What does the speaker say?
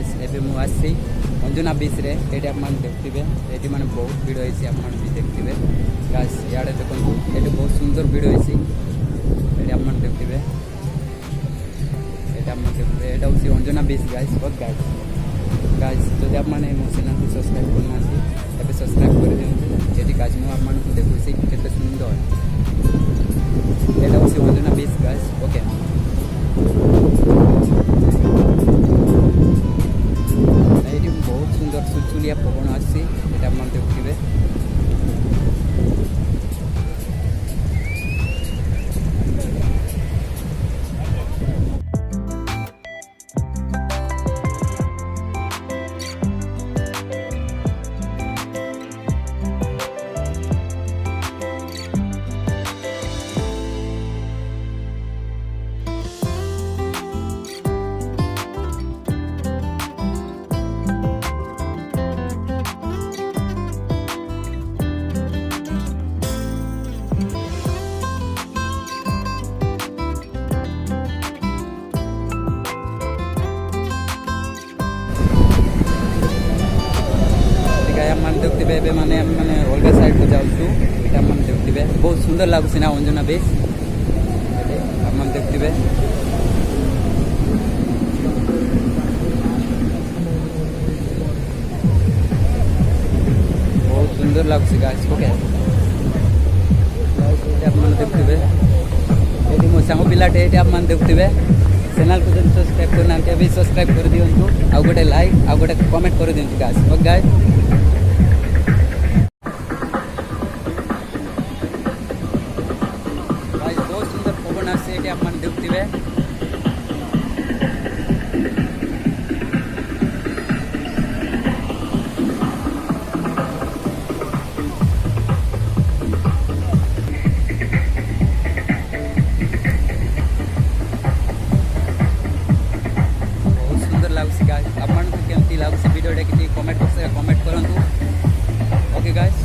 guys एबे मु आसी अंजुना बीच रे एटी आप मान देखथिबे एटी माने बहुत भीड़ होइसी आप मान भी देखथिबे गाइस याडे देखंतु एटी बहुत सुंदर भीड़ होइसी एटी आप मान देखथिबे एटी आप मान देखथिबे एटा होसी अंजुना बीच गाइस बहुत गाइस जदि आप माने मो चैनल को सब्सक्राइब करनांती एबे सब्सक्राइब कर दियंतु एटी गाइस मु आप मान को देखुसी केते सुंदर एटा होसी अंजुना बीच गाइस ओके बहुत सुंदर सुलसुलिया पवन आसी এটা আপনারা দেখতে देखते एबे माने माने अलगा साइड को जाउछु एटा मन देखते बहुत सुंदर लागुसी ना अंजुना बीच आप मन देखते बहुत सुंदर लागुसी गाइस ओके आप मन देखते एटी मो सांग पिलाटे एटी आप मन देखते चैनल को सब्सक्राइब करना भी सब्सक्राइब कर दियंतु आ गोटे लाइक आ गोटे कमेंट कर दियंतु गाइस ओके गाइस आप मन देखते बहुत सुंदर लगुच गाइस आप मन को केमती लगुच वीडियो कि कमेंट बॉक्स रे कमेंट करंतु ओके गाइस